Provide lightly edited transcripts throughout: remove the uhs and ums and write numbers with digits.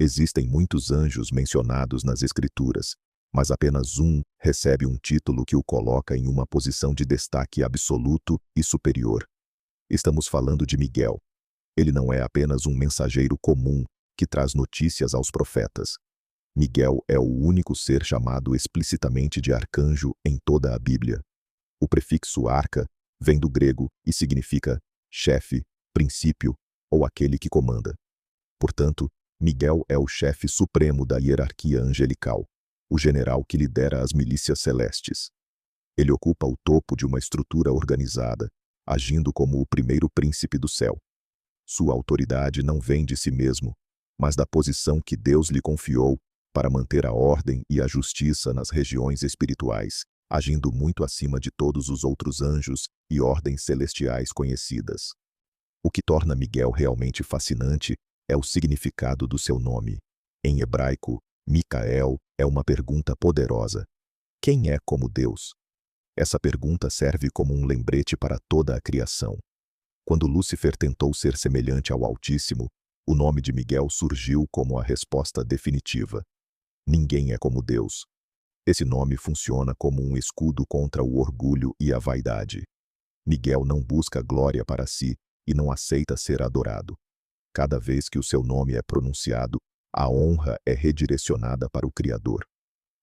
Existem muitos anjos mencionados nas Escrituras, mas apenas um recebe um título que o coloca em uma posição de destaque absoluto e superior. Estamos falando de Miguel. Ele não é apenas um mensageiro comum que traz notícias aos profetas. Miguel é o único ser chamado explicitamente de arcanjo em toda a Bíblia. O prefixo arca vem do grego e significa chefe, princípio ou aquele que comanda. Portanto, Miguel é o chefe supremo da hierarquia angelical, o general que lidera as milícias celestes. Ele ocupa o topo de uma estrutura organizada, agindo como o primeiro príncipe do céu. Sua autoridade não vem de si mesmo, mas da posição que Deus lhe confiou para manter a ordem e a justiça nas regiões espirituais, agindo muito acima de todos os outros anjos e ordens celestiais conhecidas. O que torna Miguel realmente fascinante é o significado do seu nome. Em hebraico, Micael é uma pergunta poderosa. Quem é como Deus? Essa pergunta serve como um lembrete para toda a criação. Quando Lúcifer tentou ser semelhante ao Altíssimo, o nome de Miguel surgiu como a resposta definitiva. Ninguém é como Deus. Esse nome funciona como um escudo contra o orgulho e a vaidade. Miguel não busca glória para si e não aceita ser adorado. Cada vez que o seu nome é pronunciado, a honra é redirecionada para o Criador.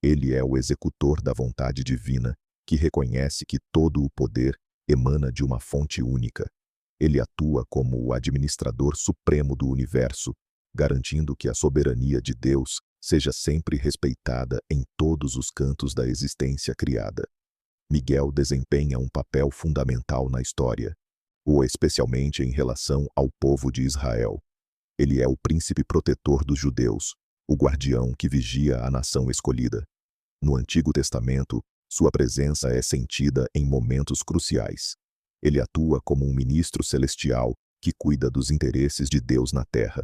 Ele é o executor da vontade divina, que reconhece que todo o poder emana de uma fonte única. Ele atua como o administrador supremo do universo, garantindo que a soberania de Deus seja sempre respeitada em todos os cantos da existência criada. Miguel desempenha um papel fundamental na história, especialmente em relação ao povo de Israel. Ele é o príncipe protetor dos judeus, o guardião que vigia a nação escolhida. No Antigo Testamento, sua presença é sentida em momentos cruciais. Ele atua como um ministro celestial que cuida dos interesses de Deus na terra.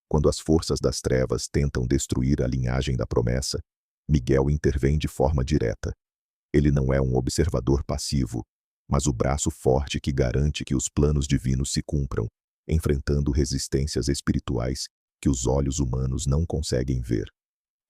Quando as forças das trevas tentam destruir a linhagem da promessa, Miguel intervém de forma direta. Ele não é um observador passivo, mas o braço forte que garante que os planos divinos se cumpram, enfrentando resistências espirituais que os olhos humanos não conseguem ver.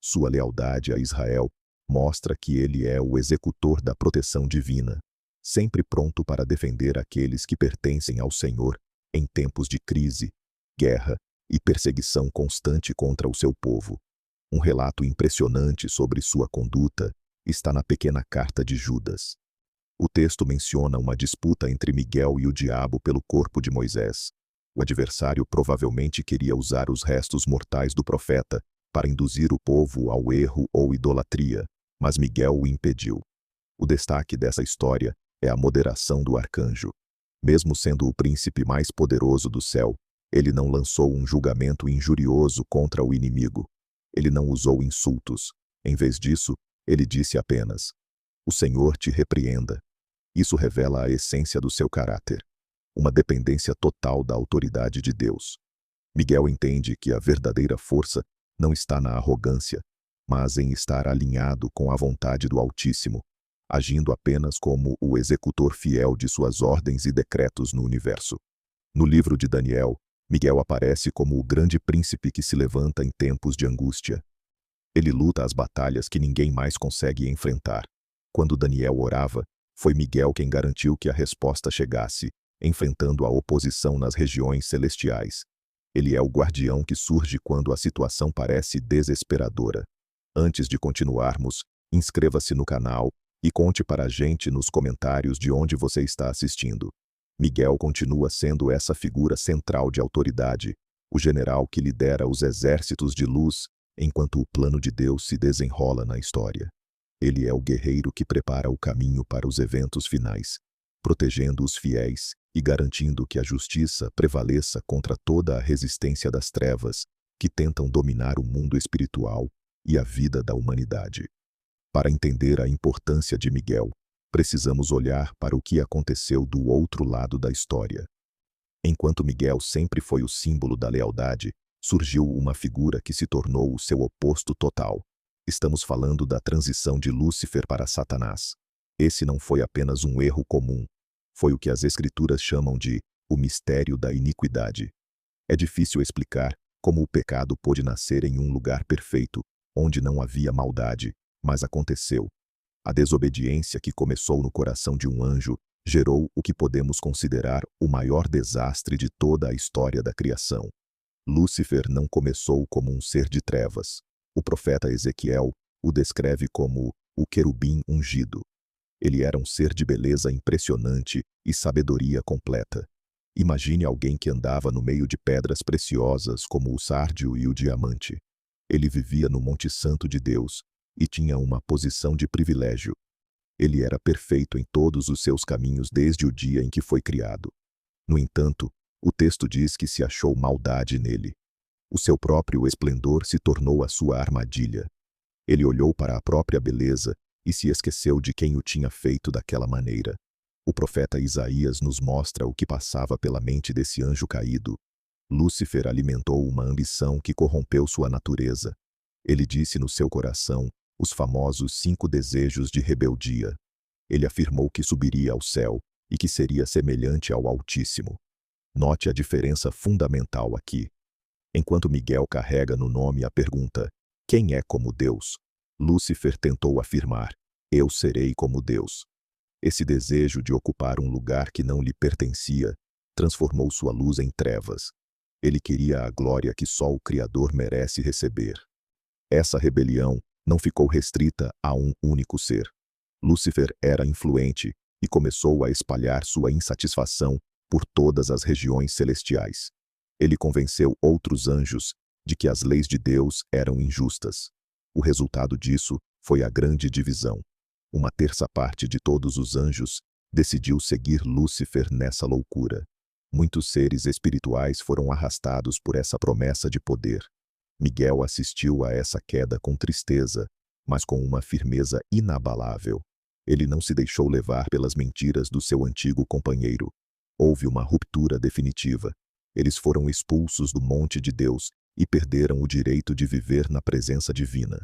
Sua lealdade a Israel mostra que ele é o executor da proteção divina, sempre pronto para defender aqueles que pertencem ao Senhor em tempos de crise, guerra e perseguição constante contra o seu povo. Um relato impressionante sobre sua conduta está na pequena carta de Judas. O texto menciona uma disputa entre Miguel e o diabo pelo corpo de Moisés. O adversário provavelmente queria usar os restos mortais do profeta para induzir o povo ao erro ou idolatria, mas Miguel o impediu. O destaque dessa história é a moderação do arcanjo. Mesmo sendo o príncipe mais poderoso do céu, ele não lançou um julgamento injurioso contra o inimigo. Ele não usou insultos. Em vez disso, ele disse apenas: "O Senhor te repreenda." Isso revela a essência do seu caráter, uma dependência total da autoridade de Deus. Miguel entende que a verdadeira força não está na arrogância, mas em estar alinhado com a vontade do Altíssimo, agindo apenas como o executor fiel de suas ordens e decretos no universo. No livro de Daniel, Miguel aparece como o grande príncipe que se levanta em tempos de angústia. Ele luta as batalhas que ninguém mais consegue enfrentar. Quando Daniel orava, foi Miguel quem garantiu que a resposta chegasse, enfrentando a oposição nas regiões celestiais. Ele é o guardião que surge quando a situação parece desesperadora. Antes de continuarmos, inscreva-se no canal e conte para a gente nos comentários de onde você está assistindo. Miguel continua sendo essa figura central de autoridade, o general que lidera os exércitos de luz, enquanto o plano de Deus se desenrola na história. Ele é o guerreiro que prepara o caminho para os eventos finais, protegendo os fiéis e garantindo que a justiça prevaleça contra toda a resistência das trevas que tentam dominar o mundo espiritual e a vida da humanidade. Para entender a importância de Miguel, precisamos olhar para o que aconteceu do outro lado da história. Enquanto Miguel sempre foi o símbolo da lealdade, surgiu uma figura que se tornou o seu oposto total. Estamos falando da transição de Lúcifer para Satanás. Esse não foi apenas um erro comum, foi o que as Escrituras chamam de o mistério da iniquidade. É difícil explicar Como o pecado pôde nascer em um lugar perfeito, onde não havia maldade, mas aconteceu. A desobediência que começou no coração de um anjo gerou o que podemos considerar o maior desastre de toda a história da criação. Lúcifer não começou como um ser de trevas. O profeta Ezequiel o descreve como o querubim ungido. Ele era um ser de beleza impressionante e sabedoria completa. Imagine alguém que andava no meio de pedras preciosas como o sárdio e o diamante. Ele vivia no Monte Santo de Deus e tinha uma posição de privilégio. Ele era perfeito em todos os seus caminhos desde o dia em que foi criado. No entanto, o texto diz que se achou maldade nele. O seu próprio esplendor se tornou a sua armadilha. Ele olhou para a própria beleza e se esqueceu de quem o tinha feito daquela maneira. O profeta Isaías nos mostra o que passava pela mente desse anjo caído. Lúcifer alimentou uma ambição que corrompeu sua natureza. Ele disse no seu coração os famosos 5 desejos de rebeldia. Ele afirmou que subiria ao céu e que seria semelhante ao Altíssimo. Note a diferença fundamental aqui. Enquanto Miguel carrega no nome a pergunta, quem é como Deus? Lúcifer tentou afirmar, eu serei como Deus. Esse desejo de ocupar um lugar que não lhe pertencia transformou sua luz em trevas. Ele queria a glória que só o Criador merece receber. Essa rebelião não ficou restrita a um único ser. Lúcifer era influente e começou a espalhar sua insatisfação por todas as regiões celestiais. Ele convenceu outros anjos de que as leis de Deus eram injustas. O resultado disso foi a grande divisão. Uma terça parte de todos os anjos decidiu seguir Lúcifer nessa loucura. Muitos seres espirituais foram arrastados por essa promessa de poder. Miguel assistiu a essa queda com tristeza, mas com uma firmeza inabalável. Ele não se deixou levar pelas mentiras do seu antigo companheiro. Houve uma ruptura definitiva. Eles foram expulsos do monte de Deus e perderam o direito de viver na presença divina.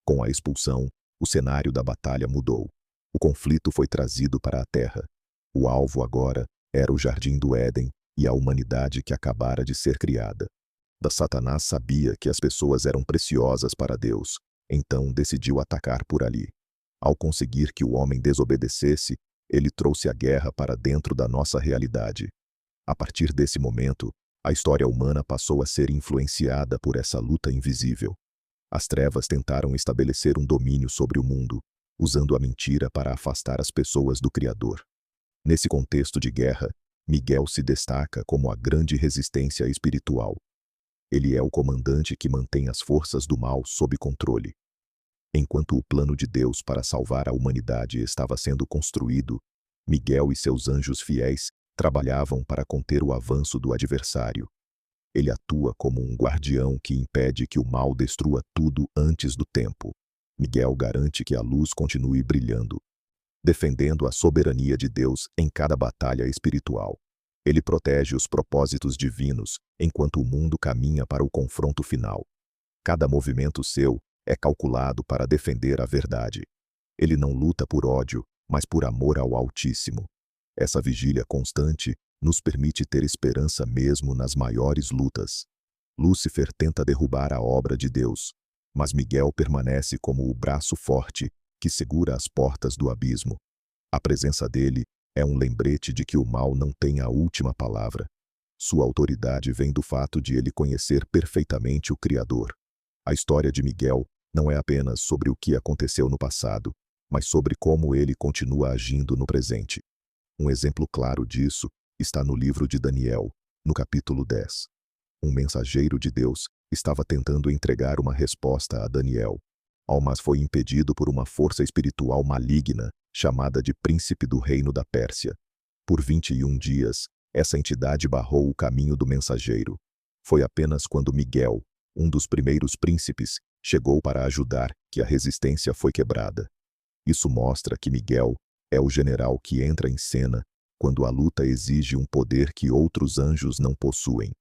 Com a expulsão, o cenário da batalha mudou. O conflito foi trazido para a terra. O alvo agora era o Jardim do Éden e a humanidade que acabara de ser criada. Satanás sabia que as pessoas eram preciosas para Deus, então decidiu atacar por ali. Ao conseguir que o homem desobedecesse, ele trouxe a guerra para dentro da nossa realidade. A partir desse momento, a história humana passou a ser influenciada por essa luta invisível. As trevas tentaram estabelecer um domínio sobre o mundo, usando a mentira para afastar as pessoas do Criador. Nesse contexto de guerra, Miguel se destaca como a grande resistência espiritual. Ele é o comandante que mantém as forças do mal sob controle. Enquanto o plano de Deus para salvar a humanidade estava sendo construído, Miguel e seus anjos fiéis trabalhavam para conter o avanço do adversário. Ele atua como um guardião que impede que o mal destrua tudo antes do tempo. Miguel garante que a luz continue brilhando, defendendo a soberania de Deus em cada batalha espiritual. Ele protege os propósitos divinos enquanto o mundo caminha para o confronto final. Cada movimento seu é calculado para defender a verdade. Ele não luta por ódio, mas por amor ao Altíssimo. Essa vigília constante nos permite ter esperança mesmo nas maiores lutas. Lúcifer tenta derrubar a obra de Deus, mas Miguel permanece como o braço forte que segura as portas do abismo. A presença dele é um lembrete de que o mal não tem a última palavra. Sua autoridade vem do fato de ele conhecer perfeitamente o Criador. A história de Miguel não é apenas sobre o que aconteceu no passado, mas sobre como ele continua agindo no presente. Um exemplo claro disso está no livro de Daniel, no capítulo 10. Um mensageiro de Deus estava tentando entregar uma resposta a Daniel, mas foi impedido por uma força espiritual maligna chamada de Príncipe do Reino da Pérsia. Por 21 dias, essa entidade barrou o caminho do mensageiro. Foi apenas quando Miguel, um dos primeiros príncipes, chegou para ajudar que a resistência foi quebrada. Isso mostra que Miguel é o general que entra em cena quando a luta exige um poder que outros anjos não possuem.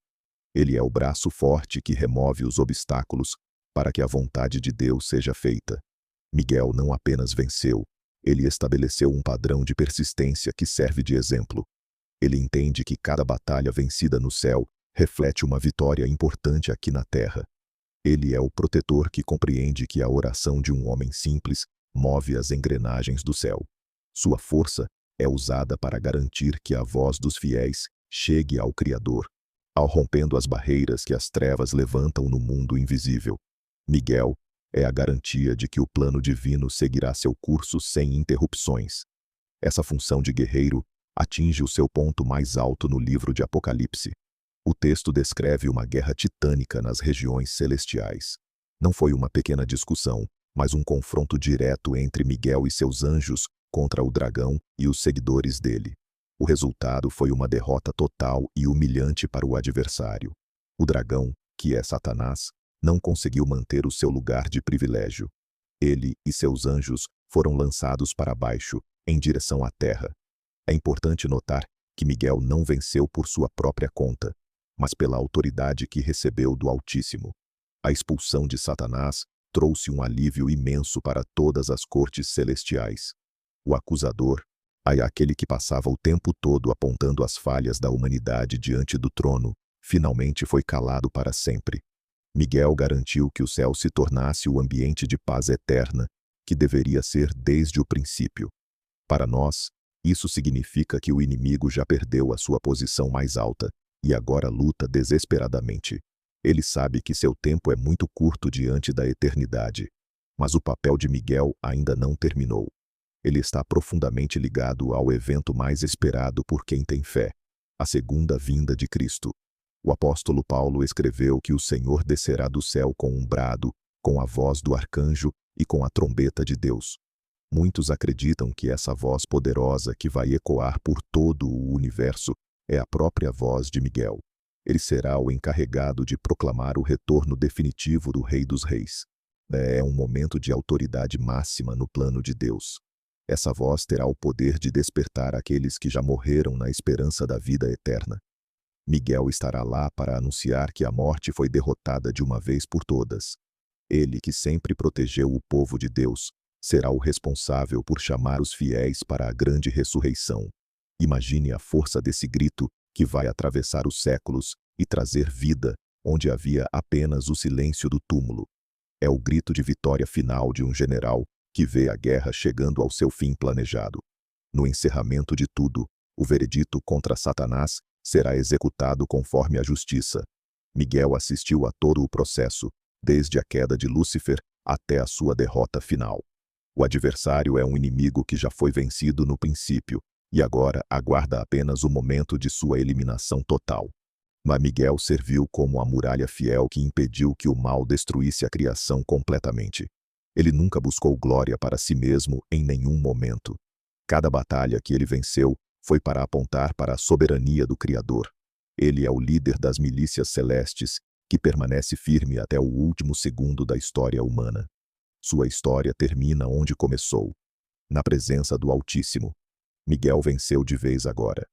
Ele é o braço forte que remove os obstáculos para que a vontade de Deus seja feita. Miguel não apenas venceu, ele estabeleceu um padrão de persistência que serve de exemplo. Ele entende que cada batalha vencida no céu reflete uma vitória importante aqui na terra. Ele é o protetor que compreende que a oração de um homem simples move as engrenagens do céu. Sua força é usada para garantir que a voz dos fiéis chegue ao Criador, ao rompendo as barreiras que as trevas levantam no mundo invisível. Miguel é a garantia de que o plano divino seguirá seu curso sem interrupções. Essa função de guerreiro atinge o seu ponto mais alto no livro de Apocalipse. O texto descreve uma guerra titânica nas regiões celestiais. Não foi uma pequena discussão, mas um confronto direto entre Miguel e seus anjos contra o dragão e os seguidores dele. O resultado foi uma derrota total e humilhante para o adversário. O dragão, que é Satanás, não conseguiu manter o seu lugar de privilégio. Ele e seus anjos foram lançados para baixo, em direção à terra. É importante notar que Miguel não venceu por sua própria conta, mas pela autoridade que recebeu do Altíssimo. A expulsão de Satanás trouxe um alívio imenso para todas as cortes celestiais. O acusador, aquele que passava o tempo todo apontando as falhas da humanidade diante do trono, finalmente foi calado para sempre. Miguel garantiu que o céu se tornasse o ambiente de paz eterna, que deveria ser desde o princípio. Para nós, isso significa que o inimigo já perdeu a sua posição mais alta e agora luta desesperadamente. Ele sabe que seu tempo é muito curto diante da eternidade. Mas o papel de Miguel ainda não terminou. Ele está profundamente ligado ao evento mais esperado por quem tem fé, a segunda vinda de Cristo. O apóstolo Paulo escreveu que o Senhor descerá do céu com um brado, com a voz do arcanjo e com a trombeta de Deus. Muitos acreditam que essa voz poderosa que vai ecoar por todo o universo é a própria voz de Miguel. Ele será o encarregado de proclamar o retorno definitivo do Rei dos Reis. É um momento de autoridade máxima no plano de Deus. Essa voz terá o poder de despertar aqueles que já morreram na esperança da vida eterna. Miguel estará lá para anunciar que a morte foi derrotada de uma vez por todas. Ele, que sempre protegeu o povo de Deus, será o responsável por chamar os fiéis para a grande ressurreição. Imagine a força desse grito que vai atravessar os séculos e trazer vida onde havia apenas o silêncio do túmulo. É o grito de vitória final de um general que vê a guerra chegando ao seu fim planejado. No encerramento de tudo, o veredito contra Satanás será executado conforme a justiça. Miguel assistiu a todo o processo, desde a queda de Lúcifer até a sua derrota final. O adversário é um inimigo que já foi vencido no princípio, e agora aguarda apenas o momento de sua eliminação total. Mas Miguel serviu como a muralha fiel que impediu que o mal destruísse a criação completamente. Ele nunca buscou glória para si mesmo em nenhum momento. Cada batalha que ele venceu foi para apontar para a soberania do Criador. Ele é o líder das milícias celestes, que permanece firme até o último segundo da história humana. Sua história termina onde começou, na presença do Altíssimo. Miguel venceu de vez agora.